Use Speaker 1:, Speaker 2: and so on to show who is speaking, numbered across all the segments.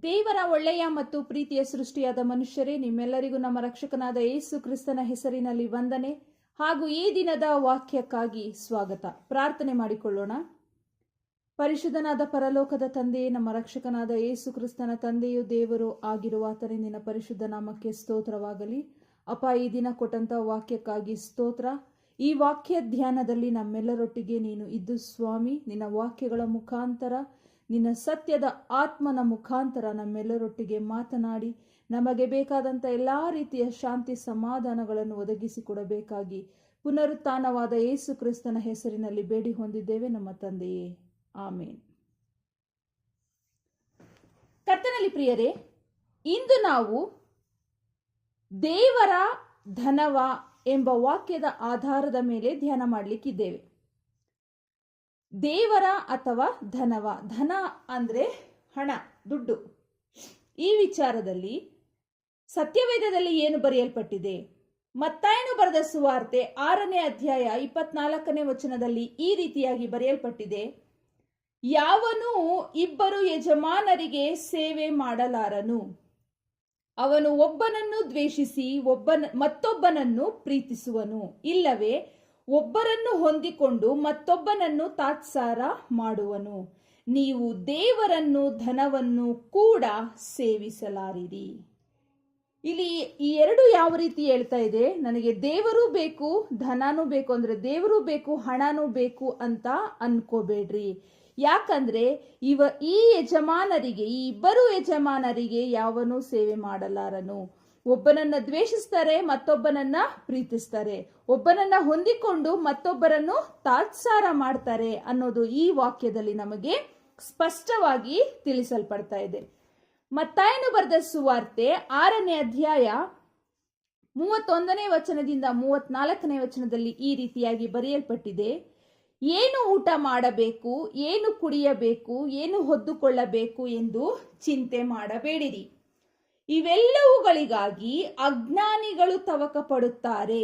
Speaker 1: ದೇವರ ಒಳ್ಳೆಯ ಮತ್ತು ಪ್ರೀತಿಯ ಸೃಷ್ಟಿಯಾದ ಮನುಷ್ಯರೇ, ನಿಮ್ಮೆಲ್ಲರಿಗೂ ನಮ್ಮ ರಕ್ಷಕನಾದ ಯೇಸು ಕ್ರಿಸ್ತನ ಹೆಸರಿನಲ್ಲಿ ವಂದನೆ ಹಾಗೂ ಈ ದಿನದ ವಾಕ್ಯಕ್ಕಾಗಿ ಸ್ವಾಗತ. ಪ್ರಾರ್ಥನೆ ಮಾಡಿಕೊಳ್ಳೋಣ. ಪರಿಶುದ್ಧನಾದ ಪರಲೋಕದ ತಂದೆಯೇ, ನಮ್ಮ ರಕ್ಷಕನಾದ ಯೇಸು ಕ್ರಿಸ್ತನ ತಂದೆಯು ದೇವರು ಆಗಿರುವ ಆತನೇ ನಿನ್ನ ಪರಿಶುದ್ಧ ನಾಮಕ್ಕೆ ಸ್ತೋತ್ರವಾಗಲಿ. ಅಪ್ಪ, ಈ ದಿನ ಕೊಟ್ಟಂತ ವಾಕ್ಯಕ್ಕಾಗಿ ಸ್ತೋತ್ರ. ಈ ವಾಕ್ಯ ಧ್ಯಾನದಲ್ಲಿ ನಮ್ಮೆಲ್ಲರೊಟ್ಟಿಗೆ ನೀನು ಇದ್ದು ಸ್ವಾಮಿ, ನಿನ್ನ ವಾಕ್ಯಗಳ ಮುಖಾಂತರ, ನಿನ್ನ ಸತ್ಯದ ಆತ್ಮನ ಮುಖಾಂತರ ನಮ್ಮೆಲ್ಲರೊಟ್ಟಿಗೆ ಮಾತನಾಡಿ ನಮಗೆ ಬೇಕಾದಂಥ ಎಲ್ಲ ರೀತಿಯ ಶಾಂತಿ ಸಮಾಧಾನಗಳನ್ನು ಒದಗಿಸಿಕೊಡಬೇಕಾಗಿ ಪುನರುತ್ಥಾನವಾದ ಯೇಸು ಕ್ರಿಸ್ತನ ಹೆಸರಿನಲ್ಲಿ ಬೇಡಿ ಹೊಂದಿದ್ದೇವೆ ನಮ್ಮ ತಂದೆಯೇ, ಆಮೇನ್. ಕರ್ತನಲ್ಲಿ ಪ್ರಿಯರೇ, ಇಂದು ನಾವು ದೇವರ ಧನವ ಎಂಬ ವಾಕ್ಯದ ಆಧಾರದ ಮೇಲೆ ಧ್ಯಾನ ಮಾಡಲಿಕ್ಕಿದ್ದೇವೆ. ದೇವರ ಅಥವಾ ಧನವ, ಧನ ಅಂದ್ರೆ ಹಣ, ದುಡ್ಡು. ಈ ವಿಚಾರದಲ್ಲಿ ಸತ್ಯವೇದದಲ್ಲಿ ಏನು ಬರೆಯಲ್ಪಟ್ಟಿದೆ? ಮತ್ತಾಯನು ಬರೆದ ಸುವಾರ್ತೆ 6ನೇ ಅಧ್ಯಾಯ 24ನೇ ವಚನದಲ್ಲಿ ಈ ರೀತಿಯಾಗಿ ಬರೆಯಲ್ಪಟ್ಟಿದೆ: ಯಾವನು ಇಬ್ಬರು ಯಜಮಾನರಿಗೆ ಸೇವೆ ಮಾಡಲಾರನು. ಅವನು ಒಬ್ಬನನ್ನು ದ್ವೇಷಿಸಿ ಮತ್ತೊಬ್ಬನನ್ನು ಪ್ರೀತಿಸುವನು, ಇಲ್ಲವೇ ಒಬ್ಬರನ್ನು ಹೊಂದಿಕೊಂಡು ಮತ್ತೊಬ್ಬನನ್ನು ತಾತ್ಸಾರ ಮಾಡುವನು. ನೀವು ದೇವರನ್ನು ಧನವನ್ನು ಕೂಡ ಸೇವಿಸಲಾರಿರಿ. ಇಲ್ಲಿ ಈ ಎರಡು ಯಾವ ರೀತಿ ಹೇಳ್ತಾ ಇದೆ? ನನಗೆ ದೇವರು ಬೇಕು, ಧನನೂ ಬೇಕು ಅಂದ್ರೆ ದೇವರು ಬೇಕು, ಹಣನೂ ಬೇಕು ಅಂತ ಅನ್ಕೋಬೇಡ್ರಿ. ಯಾಕಂದ್ರೆ ಈ ಯಜಮಾನರಿಗೆ, ಈ ಇಬ್ಬರು ಯಜಮಾನರಿಗೆ ಯಾವನೂ ಸೇವೆ ಮಾಡಲಾರನು. ಒಬ್ಬನನ್ನ ದ್ವೇಷಿಸ್ತಾರೆ, ಮತ್ತೊಬ್ಬನನ್ನ ಪ್ರೀತಿಸ್ತಾರೆ. ಒಬ್ಬನನ್ನ ಹೊಂದಿಕೊಂಡು ಮತ್ತೊಬ್ಬರನ್ನು ತಾತ್ಸಾರ ಮಾಡ್ತಾರೆ ಅನ್ನೋದು ಈ ವಾಕ್ಯದಲ್ಲಿ ನಮಗೆ ಸ್ಪಷ್ಟವಾಗಿ ತಿಳಿಸಲ್ಪಡ್ತಾ ಇದೆ. ಮತ್ತಾಯನು ಬರೆದ ಸುವಾರ್ತೆ 6ನೇ ಅಧ್ಯಾಯ 31ನೇ ವಚನದಿಂದ 34ನೇ ವಚನದಲ್ಲಿ ಈ ರೀತಿಯಾಗಿ ಬರೆಯಲ್ಪಟ್ಟಿದೆ: ಏನು ಊಟ ಮಾಡಬೇಕು, ಏನು ಕುಡಿಯಬೇಕು, ಏನು ಹೊದ್ದುಕೊಳ್ಳಬೇಕು ಎಂದು ಚಿಂತೆ ಮಾಡಬೇಡಿರಿ. ಇವೆಲ್ಲವುಗಳಿಗಾಗಿ ಅಜ್ಞಾನಿಗಳು ತವಕ ಪಡುತ್ತಾರೆ.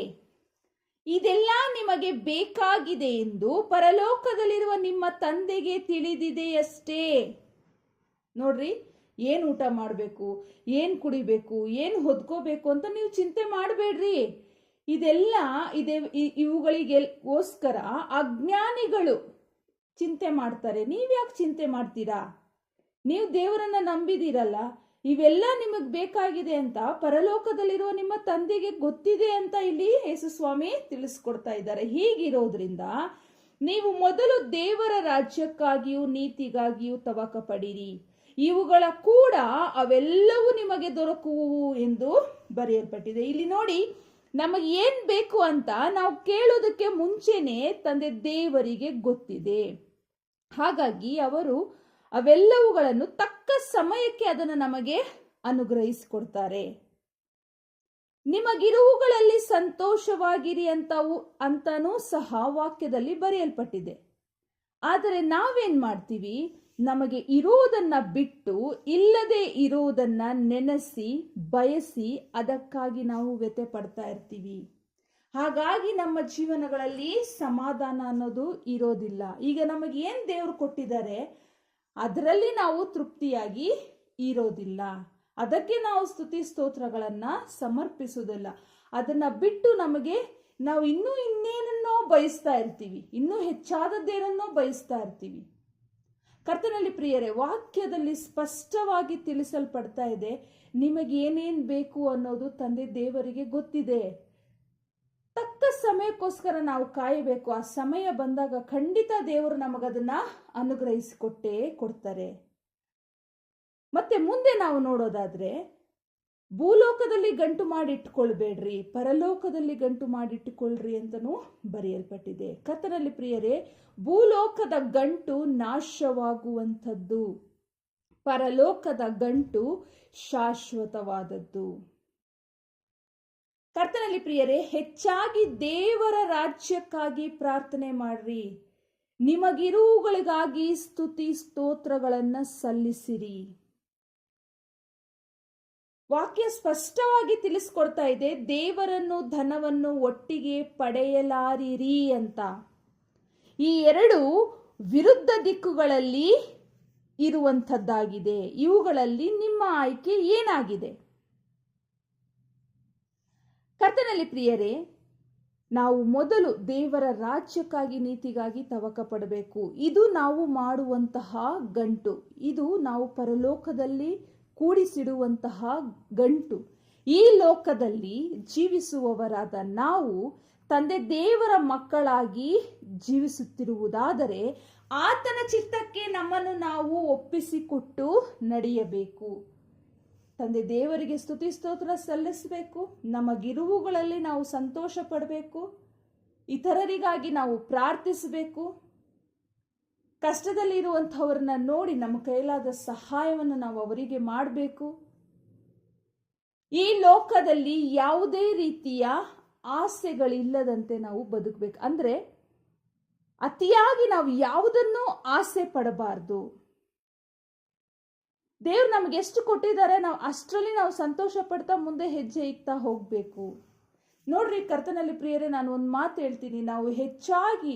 Speaker 1: ಇದೆಲ್ಲ ನಿಮಗೆ ಬೇಕಾಗಿದೆ ಎಂದು ಪರಲೋಕದಲ್ಲಿರುವ ನಿಮ್ಮ ತಂದೆಗೆ ತಿಳಿದಿದೆಯಷ್ಟೇ. ನೋಡ್ರಿ, ಏನು ಊಟ ಮಾಡಬೇಕು, ಏನು ಕುಡಿಬೇಕು, ಏನು ಹೊದ್ಕೋಬೇಕು ಅಂತ ನೀವು ಚಿಂತೆ ಮಾಡಬೇಡ್ರಿ. ಇದೆಲ್ಲ ಇವುಗಳಿಗೋಸ್ಕರ ಅಜ್ಞಾನಿಗಳು ಚಿಂತೆ ಮಾಡ್ತಾರೆ. ನೀವ್ಯಾಕೆ ಚಿಂತೆ ಮಾಡ್ತೀರಾ? ನೀವು ದೇವರನ್ನ ನಂಬಿದಿರಲ್ಲ. ಇವೆಲ್ಲ ನಿಮಗ್ ಬೇಕಾಗಿದೆ ಅಂತ ಪರಲೋಕದಲ್ಲಿರುವ ನಿಮ್ಮ ತಂದೆಗೆ ಗೊತ್ತಿದೆ ಅಂತ ಇಲ್ಲಿ ಯೇಸು ಸ್ವಾಮಿ ತಿಳಿಸ್ಕೊಡ್ತಾ ಇದ್ದಾರೆ. ಹೀಗಿರೋದ್ರಿಂದ ನೀವು ಮೊದಲು ದೇವರ ರಾಜ್ಯಕ್ಕಾಗಿಯೂ ನೀತಿಗಾಗಿಯೂ ತವಕ ಪಡಿರಿ, ಇವುಗಳ ಕೂಡ ಅವೆಲ್ಲವೂ ನಿಮಗೆ ದೊರಕುವು ಎಂದು ಬರೆಯಲ್ಪಟ್ಟಿದೆ. ಇಲ್ಲಿ ನೋಡಿ, ನಮಗೆ ಏನ್ ಬೇಕು ಅಂತ ನಾವು ಕೇಳೋದಕ್ಕೆ ಮುಂಚೆನೆ ತಂದೆ ದೇವರಿಗೆ ಗೊತ್ತಿದೆ. ಹಾಗಾಗಿ ಅವರು ಅವೆಲ್ಲವುಗಳನ್ನು ತಕ್ಕ ಸಮಯಕ್ಕೆ ಅದನ್ನು ನಮಗೆ ಅನುಗ್ರಹಿಸಿಕೊಡ್ತಾರೆ. ನಿಮಗಿರುವುಗಳಲ್ಲಿ ಸಂತೋಷವಾಗಿರಿ ಅಂತಾನೂ ಸಹ ವಾಕ್ಯದಲ್ಲಿ ಬರೆಯಲ್ಪಟ್ಟಿದೆ. ಆದರೆ ನಾವೇನ್ ಮಾಡ್ತೀವಿ? ನಮಗೆ ಇರುವುದನ್ನ ಬಿಟ್ಟು ಇಲ್ಲದೆ ಇರುವುದನ್ನ ನೆನೆಸಿ ಬಯಸಿ ಅದಕ್ಕಾಗಿ ನಾವು ವ್ಯಥೆ ಪಡ್ತಾ ಇರ್ತೀವಿ. ಹಾಗಾಗಿ ನಮ್ಮ ಜೀವನಗಳಲ್ಲಿ ಸಮಾಧಾನ ಅನ್ನೋದು ಇರೋದಿಲ್ಲ. ಈಗ ನಮಗೆ ಏನ್ ದೇವರು ಕೊಟ್ಟಿದ್ದಾರೆ ಅದರಲ್ಲಿ ನಾವು ತೃಪ್ತಿಯಾಗಿ ಇರೋದಿಲ್ಲ. ಅದಕ್ಕೆ ನಾವು ಸ್ತುತಿ ಸ್ತೋತ್ರಗಳನ್ನ ಸಮರ್ಪಿಸುವುದಿಲ್ಲ. ಅದನ್ನ ಬಿಟ್ಟು ನಾವು ಇನ್ನೇನನ್ನೋ ಬಯಸ್ತಾ ಇರ್ತೀವಿ, ಇನ್ನೂ ಹೆಚ್ಚಾದದ್ದೇನನ್ನೋ ಬಯಸ್ತಾ ಇರ್ತೀವಿ. ಕರ್ತನಲ್ಲಿ ಪ್ರಿಯರೇ, ವಾಕ್ಯದಲ್ಲಿ ಸ್ಪಷ್ಟವಾಗಿ ತಿಳಿಸಲ್ಪಡ್ತಾ ಇದೆ, ನಿಮಗೆ ಏನೇನ್ ಬೇಕು ಅನ್ನೋದು ತಂದೆ ದೇವರಿಗೆ ಗೊತ್ತಿದೆ. ತಕ್ಕ ಸಮಯಕ್ಕೋಸ್ಕರ ನಾವು ಕಾಯಬೇಕು. ಆ ಸಮಯ ಬಂದಾಗ ಖಂಡಿತ ದೇವರು ನಮಗದನ್ನ ಅನುಗ್ರಹಿಸಿಕೊಟ್ಟೇ ಕೊಡ್ತಾರೆ. ಮತ್ತೆ ಮುಂದೆ ನಾವು ನೋಡೋದಾದ್ರೆ, ಭೂಲೋಕದಲ್ಲಿ ಗಂಟು ಮಾಡಿಟ್ಟುಕೊಳ್ಬೇಡ್ರಿ, ಪರಲೋಕದಲ್ಲಿ ಗಂಟು ಮಾಡಿಟ್ಟುಕೊಳ್ರಿ ಅಂತನೂ ಬರೆಯಲ್ಪಟ್ಟಿದೆ. ಕರ್ತನಲ್ಲಿ ಪ್ರಿಯರೇ, ಭೂಲೋಕದ ಗಂಟು ನಾಶವಾಗುವಂಥದ್ದು, ಪರಲೋಕದ ಗಂಟು ಶಾಶ್ವತವಾದದ್ದು. ಕರ್ತನಲ್ಲಿ ಪ್ರಿಯರೇ, ಹೆಚ್ಚಾಗಿ ದೇವರ ರಾಜ್ಯಕ್ಕಾಗಿ ಪ್ರಾರ್ಥನೆ ಮಾಡ್ರಿ. ನಿಮಗಿರುವುಗಳಿಗಾಗಿ ಸ್ತುತಿ ಸ್ತೋತ್ರಗಳನ್ನ ಸಲ್ಲಿಸಿರಿ. ವಾಕ್ಯ ಸ್ಪಷ್ಟವಾಗಿ ತಿಳಿಸ್ಕೊಡ್ತಾ ಇದೆ, ದೇವರನ್ನು ಧನವನ್ನು ಒಟ್ಟಿಗೆ ಪಡೆಯಲಾರಿರಿ ಅಂತ. ಈ ಎರಡು ವಿರುದ್ಧ ದಿಕ್ಕುಗಳಲ್ಲಿ ಇರುವಂಥದ್ದಾಗಿದೆ. ಇವುಗಳಲ್ಲಿ ನಿಮ್ಮ ಆಯ್ಕೆ ಏನಾಗಿದೆ? ಕರ್ತನಲ್ಲಿ ಪ್ರಿಯರೇ, ನಾವು ಮೊದಲು ದೇವರ ರಾಜ್ಯಕ್ಕಾಗಿ ನೀತಿಗಾಗಿ ತವಕ ಪಡಬೇಕು. ಇದು ನಾವು ಮಾಡುವಂತಹ ಗಂಟು. ಇದು ನಾವು ಪರಲೋಕದಲ್ಲಿ ಕೂಡಿಸಿಡುವಂತಹ ಗಂಟು. ಈ ಲೋಕದಲ್ಲಿ ಜೀವಿಸುವವರಾದ ನಾವು ತಂದೆ ದೇವರ ಮಕ್ಕಳಾಗಿ ಜೀವಿಸುತ್ತಿರುವುದಾದರೆ ಆತನ ಚಿತ್ತಕ್ಕೆ ನಮ್ಮನ್ನು ನಾವು ಒಪ್ಪಿಸಿಕೊಟ್ಟು ನಡೆಯಬೇಕು. ತಂದೆ ದೇವರಿಗೆ ಸ್ತುತಿ ಸ್ತೋತ್ರ ಸಲ್ಲಿಸಬೇಕು. ನಮಗಿರುವುಗಳಲ್ಲಿ ನಾವು ಸಂತೋಷ ಪಡಬೇಕು. ಇತರರಿಗಾಗಿ ನಾವು ಪ್ರಾರ್ಥಿಸಬೇಕು. ಕಷ್ಟದಲ್ಲಿ ಇರುವಂಥವ್ರನ್ನ ನೋಡಿ ನಮ್ಮ ಕೈಲಾದ ಸಹಾಯವನ್ನು ನಾವು ಅವರಿಗೆ ಮಾಡಬೇಕು. ಈ ಲೋಕದಲ್ಲಿ ಯಾವುದೇ ರೀತಿಯ ಆಸೆಗಳಿಲ್ಲದಂತೆ ನಾವು ಬದುಕಬೇಕು. ಅಂದ್ರೆ ಅತಿಯಾಗಿ ನಾವು ಯಾವುದನ್ನು ಆಸೆ ಪಡಬಾರ್ದು. ದೇವ್ರು ನಮ್ಗೆ ಎಷ್ಟು ಕೊಟ್ಟಿದ್ದಾರೆ ನಾವು ಅಷ್ಟರಲ್ಲಿ ನಾವು ಸಂತೋಷ ಪಡ್ತಾ ಮುಂದೆ ಹೆಜ್ಜೆ ಇಕ್ತಾ ಹೋಗ್ಬೇಕು. ನೋಡ್ರಿ ಕರ್ತನಲ್ಲಿ ಪ್ರಿಯರೇ, ನಾನು ಒಂದು ಮಾತು ಹೇಳ್ತೀನಿ. ನಾವು ಹೆಚ್ಚಾಗಿ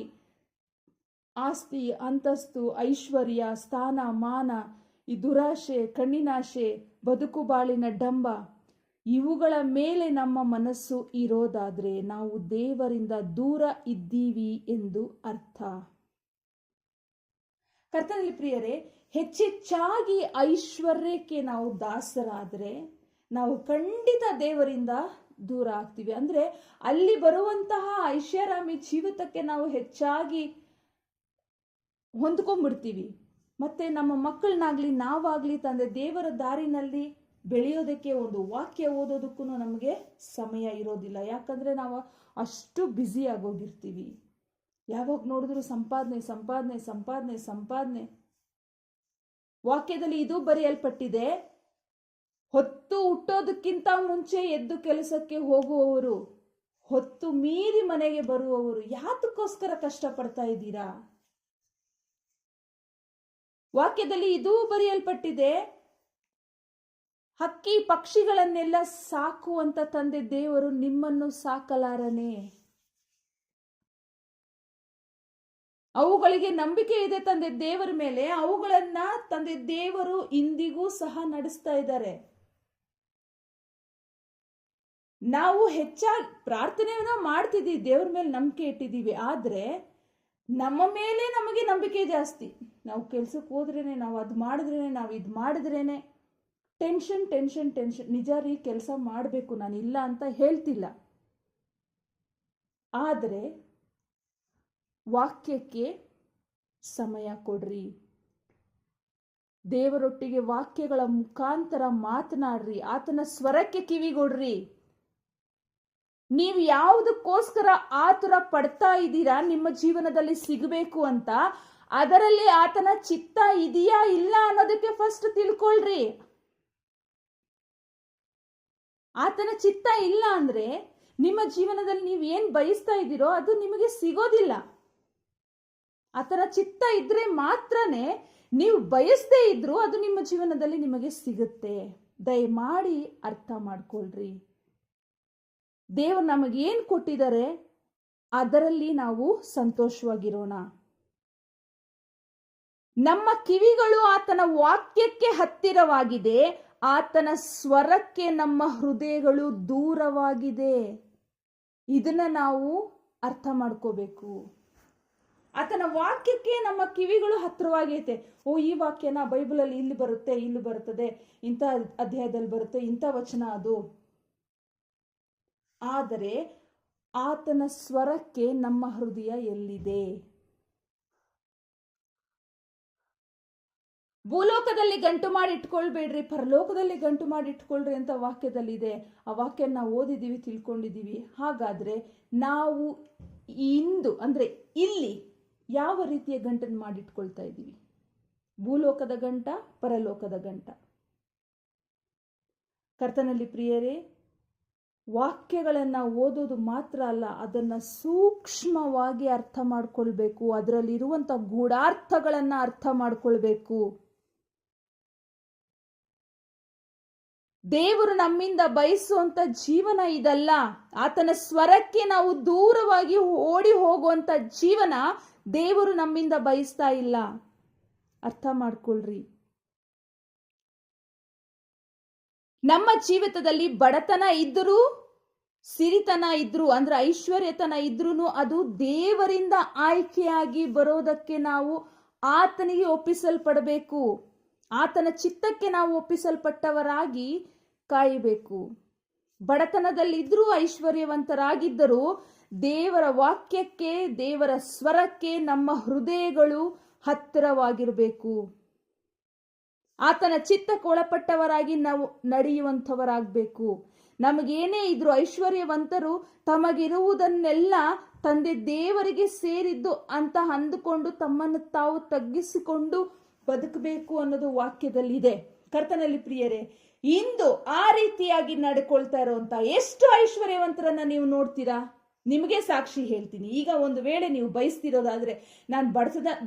Speaker 1: ಆಸ್ತಿ, ಅಂತಸ್ತು, ಐಶ್ವರ್ಯ, ಸ್ಥಾನ, ಮಾನ, ಈ ದುರಾಶೆ, ಕಣ್ಣಿನಾಶೆ, ಬದುಕು ಬಾಳಿನ ಡಂಬ ಇವುಗಳ ಮೇಲೆ ನಮ್ಮ ಮನಸ್ಸು ಇರೋದಾದ್ರೆ ನಾವು ದೇವರಿಂದ ದೂರ ಇದ್ದೀವಿ ಎಂದು ಅರ್ಥ. ಕರ್ತನಲ್ಲಿ ಪ್ರಿಯರೇ, ಹೆಚ್ಚೆಚ್ಚಾಗಿ ಐಶ್ವರ್ಯಕ್ಕೆ ನಾವು ದಾಸರಾದ್ರೆ ನಾವು ಖಂಡಿತ ದೇವರಿಂದ ದೂರ ಆಗ್ತೀವಿ. ಅಂದ್ರೆ ಅಲ್ಲಿ ಬರುವಂತಹ ಐಷಾರಾಮಿ ಜೀವಿತಕ್ಕೆ ನಾವು ಹೆಚ್ಚಾಗಿ ಹೊಂದ್ಕೊಂಡ್ಬಿಡ್ತೀವಿ. ಮತ್ತೆ ನಮ್ಮ ಮಕ್ಕಳನ್ನಾಗ್ಲಿ ನಾವಾಗ್ಲಿ ತಂದೆ ದೇವರ ದಾರಿನಲ್ಲಿ ಬೆಳೆಯೋದಕ್ಕೆ, ಒಂದು ವಾಕ್ಯ ಓದೋದಕ್ಕೂ ನಮಗೆ ಸಮಯ ಇರೋದಿಲ್ಲ. ಯಾಕಂದ್ರೆ ನಾವು ಅಷ್ಟು ಬ್ಯುಸಿ ಆಗೋಗಿರ್ತೀವಿ. ಯಾವಾಗ ನೋಡಿದ್ರು ಸಂಪಾದನೆ ಸಂಪಾದನೆ ಸಂಪಾದನೆ ಸಂಪಾದನೆ. ವಾಕ್ಯದಲ್ಲಿ ಇದು ಬರೆಯಲ್ಪಟ್ಟಿದೆ, ಹೊತ್ತು ಹುಟ್ಟೋದಕ್ಕಿಂತ ಮುಂಚೆ ಎದ್ದು ಕೆಲಸಕ್ಕೆ ಹೋಗುವವರು, ಹೊತ್ತು ಮೀರಿ ಮನೆಗೆ ಬರುವವರು ಯಾತಕ್ಕೋಸ್ಕರ ಕಷ್ಟಪಡ್ತಾ ಇದ್ದೀರಾ? ವಾಕ್ಯದಲ್ಲಿ ಇದು ಬರೆಯಲ್ಪಟ್ಟಿದೆ, ಹಕ್ಕಿ ಪಕ್ಷಿಗಳನ್ನೆಲ್ಲ ಸಾಕುವಂತ ತಂದೆ ದೇವರು ನಿಮ್ಮನ್ನು ಸಾಕಲಾರನೆ. ಅವುಗಳಿಗೆ ನಂಬಿಕೆ ಇದೆ ತಂದೆ ದೇವರ ಮೇಲೆ. ಅವುಗಳನ್ನ ತಂದೆ ದೇವರು ಇಂದಿಗೂ ಸಹ ನಡೆಸ್ತಾ ಇದ್ದಾರೆ. ನಾವು ಹೆಚ್ಚಾಗಿ ಪ್ರಾರ್ಥನೆಯನ್ನ ಮಾಡ್ತಿದ್ದೀವಿ, ದೇವ್ರ ಮೇಲೆ ನಂಬಿಕೆ ಇಟ್ಟಿದ್ದೀವಿ. ಆದ್ರೆ ನಮ್ಮ ಮೇಲೆ ನಮಗೆ ನಂಬಿಕೆ ಜಾಸ್ತಿ. ನಾವು ಕೆಲ್ಸಕ್ಕೆ ಹೋದ್ರೇನೆ, ನಾವು ಅದು ಮಾಡಿದ್ರೇನೆ, ನಾವು ಇದು ಮಾಡಿದ್ರೇನೆ ಟೆನ್ಷನ್ ಟೆನ್ಷನ್ ಟೆನ್ಷನ್. ನಿಜ ರೀ, ಕೆಲಸ ಮಾಡಬೇಕು, ನಾನು ಇಲ್ಲ ಅಂತ ಹೇಳ್ತಿಲ್ಲ. ಆದರೆ ವಾಕ್ಯಕ್ಕೆ ಸಮಯ ಕೊಡ್ರಿ. ದೇವರೊಟ್ಟಿಗೆ ವಾಕ್ಯಗಳ ಮುಖಾಂತರ ಮಾತನಾಡ್ರಿ. ಆತನ ಸ್ವರಕ್ಕೆ ಕಿವಿಗೊಡ್ರಿ. ನೀವು ಯಾವುದಕ್ಕೋಸ್ಕರ ಆತುರ ಪಡ್ತಾ ಇದ್ದೀರಾ ನಿಮ್ಮ ಜೀವನದಲ್ಲಿ ಸಿಗಬೇಕು ಅಂತ, ಅದರಲ್ಲಿ ಆತನ ಚಿತ್ತ ಇದೆಯಾ ಇಲ್ಲ ಅನ್ನೋದಕ್ಕೆ ಫಸ್ಟ್ ತಿಳ್ಕೊಳ್ರಿ. ಆತನ ಚಿತ್ತ ಇಲ್ಲ ಅಂದ್ರೆ ನಿಮ್ಮ ಜೀವನದಲ್ಲಿ ನೀವು ಏನ್ ಬಯಸ್ತಾ ಇದ್ದೀರೋ ಅದು ನಿಮಗೆ ಸಿಗೋದಿಲ್ಲ. ಆತನ ಚಿತ್ತ ಇದ್ರೆ ಮಾತ್ರನೇ, ನೀವು ಬಯಸದೇ ಇದ್ರು ಅದು ನಿಮ್ಮ ಜೀವನದಲ್ಲಿ ನಿಮಗೆ ಸಿಗುತ್ತೆ. ದಯಮಾಡಿ ಅರ್ಥ ಮಾಡ್ಕೊಳ್ರಿ. ದೇವರು ನಮಗೇನ್ ಕೊಟ್ಟಿದ್ದಾರೆ ಅದರಲ್ಲಿ ನಾವು ಸಂತೋಷವಾಗಿರೋಣ. ನಮ್ಮ ಕಿವಿಗಳು ಆತನ ವಾಕ್ಯಕ್ಕೆ ಹತ್ತಿರವಾಗಿದೆ, ಆತನ ಸ್ವರಕ್ಕೆ ನಮ್ಮ ಹೃದಯಗಳು ದೂರವಾಗಿದೆ. ಇದನ್ನ ನಾವು ಅರ್ಥ ಮಾಡ್ಕೋಬೇಕು. ಆತನ ವಾಕ್ಯಕ್ಕೆ ನಮ್ಮ ಕಿವಿಗಳು ಹತ್ತಿರವಾಗೈತೆ. ಈ ವಾಕ್ಯನ ಬೈಬಲಲ್ಲಿ ಇಲ್ಲಿ ಬರುತ್ತೆ, ಇಲ್ಲಿ ಬರುತ್ತದೆ, ಇಂಥ ಅಧ್ಯಾಯದಲ್ಲಿ ಬರುತ್ತೆ, ಇಂಥ ವಚನ ಅದು. ಆದರೆ ಆತನ ಸ್ವರಕ್ಕೆ ನಮ್ಮ ಹೃದಯ ಎಲ್ಲಿದೆ? ಭೂಲೋಕದಲ್ಲಿ ಗಂಟು ಮಾಡಿ ಇಟ್ಕೊಳ್ಬೇಡ್ರಿ, ಪರಲೋಕದಲ್ಲಿ ಗಂಟು ಮಾಡಿ ಇಟ್ಕೊಳ್ರಿ ಅಂತ ವಾಕ್ಯದಲ್ಲಿದೆ. ಆ ವಾಕ್ಯ ನಾವು ಓದಿದ್ದೀವಿ, ತಿಳ್ಕೊಂಡಿದ್ದೀವಿ. ಹಾಗಾದ್ರೆ ನಾವು ಇಂದು ಅಂದ್ರೆ ಇಲ್ಲಿ ಯಾವ ರೀತಿಯ ಗಂಟನ್ನು ಮಾಡಿಟ್ಕೊಳ್ತಾ ಇದ್ದೀವಿ? ಭೂಲೋಕದ ಗಂಟ, ಪರಲೋಕದ ಗಂಟ? ಕರ್ತನಲ್ಲಿ ಪ್ರಿಯರೇ, ವಾಕ್ಯಗಳನ್ನ ಓದೋದು ಮಾತ್ರ ಅಲ್ಲ, ಅದನ್ನ ಸೂಕ್ಷ್ಮವಾಗಿ ಅರ್ಥ ಮಾಡ್ಕೊಳ್ಬೇಕು. ಅದರಲ್ಲಿರುವಂತ ಗೂಢಾರ್ಥಗಳನ್ನ ಅರ್ಥ ಮಾಡ್ಕೊಳ್ಬೇಕು. ದೇವರು ನಮ್ಮಿಂದ ಬಯಸುವಂತ ಜೀವನ ಇದಲ್ಲ. ಆತನ ಸ್ವರಕ್ಕೆ ನಾವು ದೂರವಾಗಿ ಓಡಿ ಹೋಗುವಂತ ಜೀವನ ದೇವರು ನಮ್ಮಿಂದ ಬಯಸ್ತಾ ಇಲ್ಲ. ಅರ್ಥ ಮಾಡ್ಕೊಳ್ರಿ. ನಮ್ಮ ಜೀವಿತದಲ್ಲಿ ಬಡತನ ಇದ್ದರೂ, ಸಿರಿತನ ಇದ್ರು, ಅಂದ್ರೆ ಐಶ್ವರ್ಯತನ ಇದ್ರೂ ಅದು ದೇವರಿಂದ ಆಯ್ಕೆಯಾಗಿ ಬರೋದಕ್ಕೆ ನಾವು ಆತನಿಗೆ ಒಪ್ಪಿಸಲ್ಪಡಬೇಕು. ಆತನ ಚಿತ್ತಕ್ಕೆ ನಾವು ಒಪ್ಪಿಸಲ್ಪಟ್ಟವರಾಗಿ ಕಾಯಬೇಕು. ಬಡತನದಲ್ಲಿದ್ರೂ ಐಶ್ವರ್ಯವಂತರಾಗಿದ್ದರೂ ದೇವರ ವಾಕ್ಯಕ್ಕೆ, ದೇವರ ಸ್ವರಕ್ಕೆ ನಮ್ಮ ಹೃದಯಗಳು ಹತ್ತಿರವಾಗಿರಬೇಕು. ಆತನ ಚಿತ್ತಕ್ಕೆ ಒಳಪಟ್ಟವರಾಗಿ ನಾವು ನಡೆಯುವಂಥವರಾಗಬೇಕು. ನಮಗೇನೇ ಇದ್ರು ಐಶ್ವರ್ಯವಂತರು ತಮಗಿರುವುದನ್ನೆಲ್ಲ ತಂದೆ ದೇವರಿಗೆ ಸೇರಿದ್ದು ಅಂತ ಅಂದುಕೊಂಡು ತಮ್ಮನ್ನು ತಾವು ತಗ್ಗಿಸಿಕೊಂಡು ಬದುಕಬೇಕು ಅನ್ನೋದು ವಾಕ್ಯದಲ್ಲಿದೆ. ಕರ್ತನಲ್ಲಿ ಪ್ರಿಯರೇ, ಇಂದು ಆ ರೀತಿಯಾಗಿ ನಡ್ಕೊಳ್ತಾ ಇರುವಂತ ಎಷ್ಟು ಐಶ್ವರ್ಯವಂತರನ್ನ ನೀವು ನೋಡ್ತೀರಾ? ನಿಮಗೆ ಸಾಕ್ಷಿ ಹೇಳ್ತೀನಿ. ಈಗ ಒಂದು ವೇಳೆ ನೀವು ಬಯಸ್ತಿರೋದಾದ್ರೆ, ನಾನು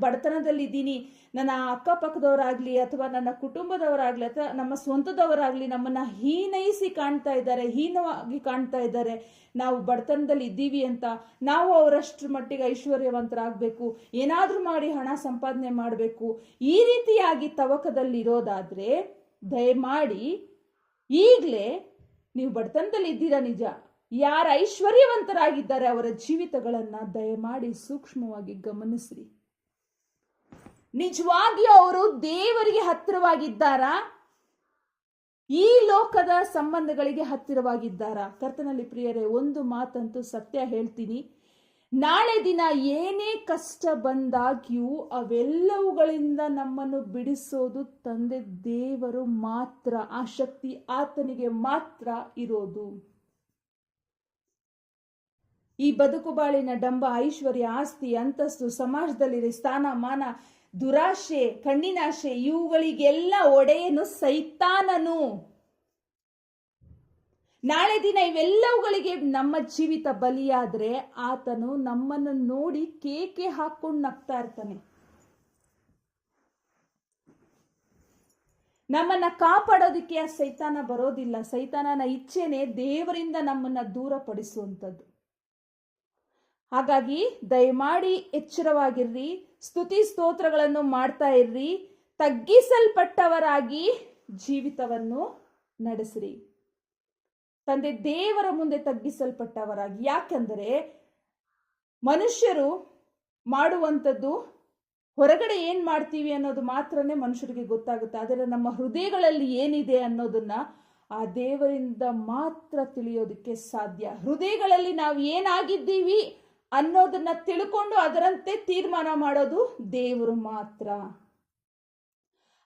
Speaker 1: ಬಡತನದಲ್ಲಿದ್ದೀನಿ, ನನ್ನ ಅಕ್ಕಪಕ್ಕದವರಾಗ್ಲಿ ಅಥವಾ ನನ್ನ ಕುಟುಂಬದವರಾಗ್ಲಿ ಅಥವಾ ನಮ್ಮ ಸ್ವಂತದವರಾಗ್ಲಿ ನಮ್ಮನ್ನ ಹೀನೈಸಿ ಕಾಣ್ತಾ ಇದ್ದಾರೆ, ಹೀನವಾಗಿ ಕಾಣ್ತಾ ಇದ್ದಾರೆ, ನಾವು ಬಡತನದಲ್ಲಿ ಇದ್ದೀವಿ ಅಂತ ನಾವು ಅವರಷ್ಟು ಮಟ್ಟಿಗೆ ಐಶ್ವರ್ಯವಂತರಾಗಬೇಕು, ಏನಾದ್ರೂ ಮಾಡಿ ಹಣ ಸಂಪಾದನೆ ಮಾಡಬೇಕು, ಈ ರೀತಿಯಾಗಿ ತವಕದಲ್ಲಿರೋದಾದ್ರೆ ದಯಮಾಡಿ ಈಗಲೇ ನೀವು ಬಡತನದಲ್ಲಿ ಇದ್ದೀರಾ ನಿಜ, ಯಾರು ಐಶ್ವರ್ಯವಂತರಾಗಿದ್ದಾರೆ ಅವರ ಜೀವಿತಗಳನ್ನ ದಯಮಾಡಿ ಸೂಕ್ಷ್ಮವಾಗಿ ಗಮನಿಸ್ರಿ. ನಿಜವಾಗಿಯೂ ಅವರು ದೇವರಿಗೆ ಹತ್ತಿರವಾಗಿದ್ದಾರಾ? ಈ ಲೋಕದ ಸಂಬಂಧಗಳಿಗೆ ಹತ್ತಿರವಾಗಿದ್ದಾರಾ? ಕರ್ತನಲ್ಲಿ ಪ್ರಿಯರೇ, ಒಂದು ಮಾತಂತೂ ಸತ್ಯ ಹೇಳ್ತೀನಿ, ನಾಳೆ ದಿನ ಏನೇ ಕಷ್ಟ ಬಂದಾಗ್ಯೂ ಅವೆಲ್ಲವುಗಳಿಂದ ನಮ್ಮನ್ನು ಬಿಡಿಸೋದು ತಂದೆ ದೇವರು ಮಾತ್ರ. ಆ ಶಕ್ತಿ ಆತನಿಗೆ ಮಾತ್ರ ಇರೋದು. ಈ ಬದುಕು ಬಾಳಿನ ಡಂಬ, ಐಶ್ವರ್ಯ, ಆಸ್ತಿ, ಅಂತಸ್ತು, ಸಮಾಜದಲ್ಲಿ ಸ್ಥಾನಮಾನ, ದುರಾಶೆ, ಕಣ್ಣಿನಾಶೆ, ಇವುಗಳಿಗೆಲ್ಲ ಒಡೆಯನು ಸೈತಾನನು. ನಾಳೆ ದಿನ ಇವೆಲ್ಲವುಗಳಿಗೆ ನಮ್ಮ ಜೀವಿತ ಬಲಿಯಾದ್ರೆ ಆತನು ನಮ್ಮನ್ನು ನೋಡಿ ಕೇಕೆ ಹಾಕೊಂಡು ನಗ್ತಾ ಇರ್ತಾನೆ. ನಮ್ಮನ್ನ ಕಾಪಾಡೋದಕ್ಕೆ ಆ ಸೈತಾನ ಬರೋದಿಲ್ಲ. ಸೈತಾನನ ಇಚ್ಛೆನೆ ದೇವರಿಂದ ನಮ್ಮನ್ನ ದೂರಪಡಿಸುವಂಥದ್ದು. ಹಾಗಾಗಿ ದಯಮಾಡಿ ಎಚ್ಚರವಾಗಿರ್ರಿ, ಸ್ತುತಿ ಸ್ತೋತ್ರಗಳನ್ನು ಮಾಡ್ತಾ ಇರ್ರಿ, ತಗ್ಗಿಸಲ್ಪಟ್ಟವರಾಗಿ ಜೀವಿತವನ್ನು ನಡೆಸ್ರಿ. ತಂದೆ ದೇವರ ಮುಂದೆ ತಗ್ಗಿಸಲ್ಪಟ್ಟವರಾಗಿ. ಯಾಕಂದರೆ ಮನುಷ್ಯರು ಮಾಡುವಂಥದ್ದು ಹೊರಗಡೆ ಏನ್ ಮಾಡ್ತೀವಿ ಅನ್ನೋದು ಮಾತ್ರನೇ ಮನುಷ್ಯರಿಗೆ ಗೊತ್ತಾಗುತ್ತೆ. ಆದರೆ ನಮ್ಮ ಹೃದಯಗಳಲ್ಲಿ ಏನಿದೆ ಅನ್ನೋದನ್ನ ಆ ದೇವರಿಂದ ಮಾತ್ರ ತಿಳಿಯೋದಕ್ಕೆ ಸಾಧ್ಯ. ಹೃದಯಗಳಲ್ಲಿ ನಾವು ಏನಾಗಿದ್ದೀವಿ ಅನ್ನೋದನ್ನ ತಿಳ್ಕೊಂಡು ಅದರಂತೆ ತೀರ್ಮಾನ ಮಾಡೋದು ದೇವರು ಮಾತ್ರ.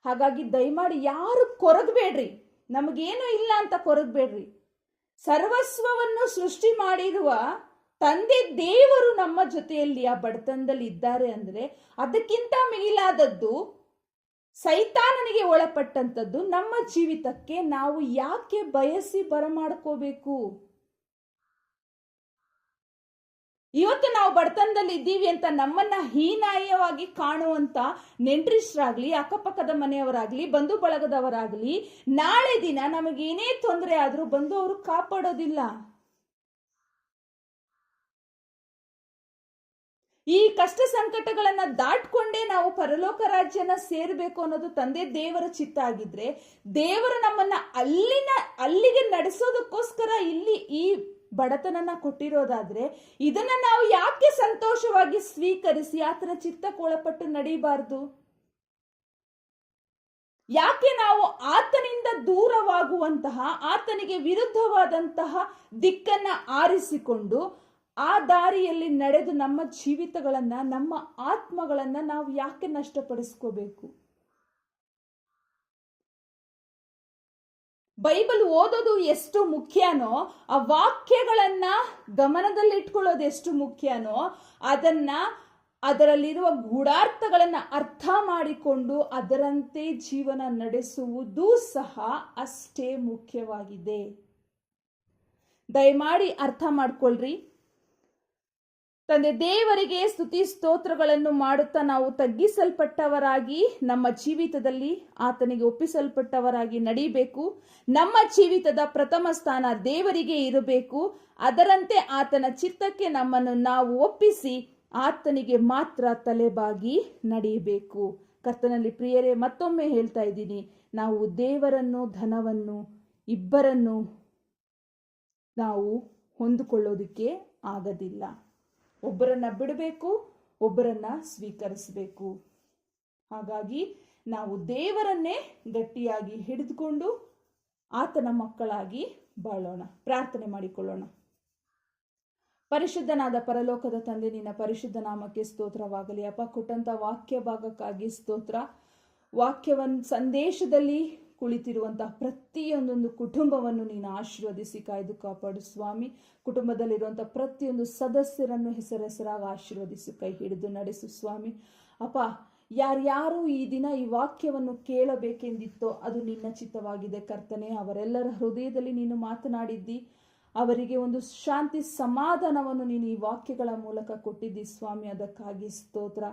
Speaker 1: ಹಾಗಾಗಿ ದಯಮಾಡಿ ಯಾರು ಕೊರಗಬೇಡ್ರಿ, ನಮಗೇನು ಇಲ್ಲ ಅಂತ ಕೊರಗಬೇಡ್ರಿ. ಸರ್ವಸ್ವವನ್ನು ಸೃಷ್ಟಿ ಮಾಡಿರುವ ತಂದೆ ದೇವರು ನಮ್ಮ ಜೊತೆಯಲ್ಲಿ ಆ ಬಡತನದಲ್ಲಿ ಇದ್ದಾರೆ ಅಂದ್ರೆ ಅದಕ್ಕಿಂತ ಮಿಗಿಲಾದದ್ದು ಸೈತಾನನಿಗೆ ಒಳಪಟ್ಟಂಥದ್ದು ನಮ್ಮ ಜೀವಿತಕ್ಕೆ ನಾವು ಯಾಕೆ ಬಯಸಿ ಬರಮಾಡ್ಕೋಬೇಕು? ಇವತ್ತು ನಾವು ಬಡತನದಲ್ಲಿ ಇದ್ದೀವಿ ಅಂತ ನಮ್ಮನ್ನ ಹೀನಾಯವಾಗಿ ಕಾಣುವಂತ ನೆಂಟ್ರಿಷ್ಟರಾಗ್ಲಿ, ಅಕ್ಕಪಕ್ಕದ ಮನೆಯವರಾಗ್ಲಿ, ಬಂಧು ಬಳಗದವರಾಗ್ಲಿ ನಾಳೆ ದಿನ ನಮಗೇನೇ ತೊಂದರೆ ಆದ್ರೂ ಬಂದು ಅವರು ಕಾಪಾಡೋದಿಲ್ಲ. ಈ ಕಷ್ಟ ಸಂಕಟಗಳನ್ನ ದಾಟ್ಕೊಂಡೇ ನಾವು ಪರಲೋಕ ರಾಜ್ಯನ ಸೇರ್ಬೇಕು ಅನ್ನೋದು ತಂದೆ ದೇವರ ಚಿತ್ತ ಆಗಿದ್ರೆ ದೇವರು ನಮ್ಮನ್ನ ಅಲ್ಲಿಗೆ ನಡೆಸೋದಕ್ಕೋಸ್ಕರ ಇಲ್ಲಿ ಈ ಬಡತನನ್ನ ಕೊಟ್ಟಿರೋದಾದ್ರೆ ಇದನ್ನ ನಾವು ಯಾಕೆ ಸಂತೋಷವಾಗಿ ಸ್ವೀಕರಿಸಿ ಆತನ ಚಿತ್ತಕ್ಕೊಳಪಟ್ಟು ನಡೀಬಾರ್ದು? ಯಾಕೆ ನಾವು ಆತನಿಂದ ದೂರವಾಗುವಂತಹ, ಆತನಿಗೆ ವಿರುದ್ಧವಾದಂತಹ ದಿಕ್ಕನ್ನ ಆರಿಸಿಕೊಂಡು ಆ ದಾರಿಯಲ್ಲಿ ನಡೆದು ನಮ್ಮ ಜೀವಿತಗಳನ್ನ, ನಮ್ಮ ಆತ್ಮಗಳನ್ನ ನಾವು ಯಾಕೆ ನಷ್ಟಪಡಿಸ್ಕೋಬೇಕು? ಬೈಬಲ್ ಓದೋದು ಎಷ್ಟು ಮುಖ್ಯನೋ, ಆ ವಾಕ್ಯಗಳನ್ನ ಗಮನದಲ್ಲಿಟ್ಕೊಳ್ಳೋದು ಎಷ್ಟು ಮುಖ್ಯನೋ, ಅದರಲ್ಲಿರುವ ಗೂಢಾರ್ಥಗಳನ್ನ ಅರ್ಥ ಮಾಡಿಕೊಂಡು ಅದರಂತೆ ಜೀವನ ನಡೆಸುವುದು ಸಹ ಅಷ್ಟೇ ಮುಖ್ಯವಾಗಿದೆ. ದಯಮಾಡಿ ಅರ್ಥ ಮಾಡ್ಕೊಳ್ರಿ. ತಂದೆ ದೇವರಿಗೆ ಸ್ತುತಿ ಸ್ತೋತ್ರಗಳನ್ನು ಮಾಡುತ್ತಾ ನಾವು ತಗ್ಗಿಸಲ್ಪಟ್ಟವರಾಗಿ ನಮ್ಮ ಜೀವಿತದಲ್ಲಿ ಆತನಿಗೆ ಒಪ್ಪಿಸಲ್ಪಟ್ಟವರಾಗಿ ನಡೀಬೇಕು. ನಮ್ಮ ಜೀವಿತದ ಪ್ರಥಮ ಸ್ಥಾನ ದೇವರಿಗೆ ಇರಬೇಕು. ಅದರಂತೆ ಆತನ ಚಿತ್ತಕ್ಕೆ ನಮ್ಮನ್ನು ನಾವು ಒಪ್ಪಿಸಿ ಆತನಿಗೆ ಮಾತ್ರ ತಲೆಬಾಗಿ ನಡೆಯಬೇಕು. ಕರ್ತನಲ್ಲಿ ಪ್ರಿಯರೇ, ಮತ್ತೊಮ್ಮೆ ಹೇಳ್ತಾ ಇದ್ದೀನಿ, ನಾವು ದೇವರನ್ನು, ಧನವನ್ನು ಇಬ್ಬರನ್ನು ನಾವು ಹೊಂದಿಕೊಳ್ಳೋದಕ್ಕೆ ಆಗೋದಿಲ್ಲ. ಒಬ್ಬರನ್ನ ಬಿಡಬೇಕು, ಒಬ್ಬರನ್ನ ಸ್ವೀಕರಿಸಬೇಕು. ಹಾಗಾಗಿ ನಾವು ದೇವರನ್ನೇ ಗಟ್ಟಿಯಾಗಿ ಹಿಡಿದುಕೊಂಡು ಆತನ ಮಕ್ಕಳಾಗಿ ಬಾಳೋಣ. ಪ್ರಾರ್ಥನೆ ಮಾಡಿಕೊಳ್ಳೋಣ. ಪರಿಶುದ್ಧನಾದ ಪರಲೋಕದ ತಂದೆ, ನಿನ್ನ ಪರಿಶುದ್ಧ ನಾಮಕ್ಕೆ ಸ್ತೋತ್ರವಾಗಲಿ. ಅಪ್ಪ, ಕೊಟ್ಟಂತ ವಾಕ್ಯ ಭಾಗಕ್ಕಾಗಿ ಸ್ತೋತ್ರ. ವಾಕ್ಯವನ್ನು ಸಂದೇಶದಲ್ಲಿ ಕುಳಿತಿರುವಂತಹ ಪ್ರತಿಯೊಂದೊಂದು ಕುಟುಂಬವನ್ನು ನೀನು ಆಶೀರ್ವದಿಸಿ ಕಾಯ್ದು ಕಾಪಾಡು ಸ್ವಾಮಿ. ಕುಟುಂಬದಲ್ಲಿರುವಂತಹ ಪ್ರತಿಯೊಂದು ಸದಸ್ಯರನ್ನು ಹೆಸರಾಗಿ ಆಶೀರ್ವದಿಸಿ ಕೈ ಹಿಡಿದು ನಡೆಸು ಸ್ವಾಮಿ. ಅಪ್ಪ, ಯಾರ್ಯಾರು ಈ ದಿನ ಈ ವಾಕ್ಯವನ್ನು ಕೇಳಬೇಕೆಂದಿತ್ತೋ ಅದು ನಿನ್ನ ಚಿತ್ತವಾಗಿದೆ ಕರ್ತನೆ. ಅವರೆಲ್ಲರ ಹೃದಯದಲ್ಲಿ ನೀನು ಮಾತನಾಡಿದ್ದಿ. ಅವರಿಗೆ ಒಂದು ಶಾಂತಿ ಸಮಾಧಾನವನ್ನು ನೀನು ಈ ವಾಕ್ಯಗಳ ಮೂಲಕ ಕೊಟ್ಟಿದ್ದಿ ಸ್ವಾಮಿ. ಅದಕ್ಕಾಗಿ ಸ್ತೋತ್ರ.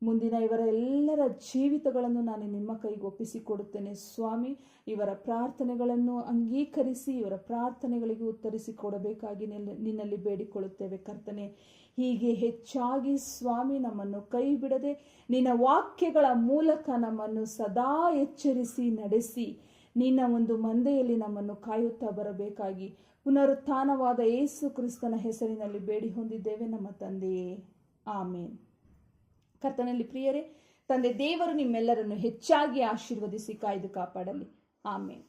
Speaker 1: ಮುಂದಿನ ಇವರ ಎಲ್ಲರ ಜೀವಿತಗಳನ್ನು ನಾನು ನಿಮ್ಮ ಕೈಗೆ ಒಪ್ಪಿಸಿಕೊಡುತ್ತೇನೆ ಸ್ವಾಮಿ. ಇವರ ಪ್ರಾರ್ಥನೆಗಳನ್ನು ಅಂಗೀಕರಿಸಿ ಇವರ ಪ್ರಾರ್ಥನೆಗಳಿಗೆ ಉತ್ತರಿಸಿ ಕೊಡಬೇಕಾಗಿ ನಿನ್ನಲ್ಲಿ ಬೇಡಿಕೊಳ್ಳುತ್ತೇವೆ ಕರ್ತನೆ. ಹೀಗೆ ಹೆಚ್ಚಾಗಿ ಸ್ವಾಮಿ ನಮ್ಮನ್ನು ಕೈ ಬಿಡದೆ ನಿನ್ನ ವಾಕ್ಯಗಳ ಮೂಲಕ ನಮ್ಮನ್ನು ಸದಾ ಎಚ್ಚರಿಸಿ ನಡೆಸಿ ನಿನ್ನ ಒಂದು ಮಂದೆಯಲ್ಲಿ ನಮ್ಮನ್ನು ಕಾಯುತ್ತಾ ಬರಬೇಕಾಗಿ ಪುನರುತ್ಥಾನವಾದ ಯೇಸು ಕ್ರಿಸ್ತನ ಹೆಸರಿನಲ್ಲಿ ಬೇಡಿ ಹೊಂದಿದ್ದೇವೆ ನಮ್ಮ ತಂದೆಯೇ, ಆಮೇನ್. ಕರ್ತನಲ್ಲಿ ಪ್ರಿಯರೇ, ತಂದೆ ದೇವರು ನಿಮ್ಮೆಲ್ಲರನ್ನು ಹೆಚ್ಚಾಗಿ ಆಶೀರ್ವದಿಸಿ ಕಾಯ್ದು ಕಾಪಾಡಲಿ. ಆಮೇನ್.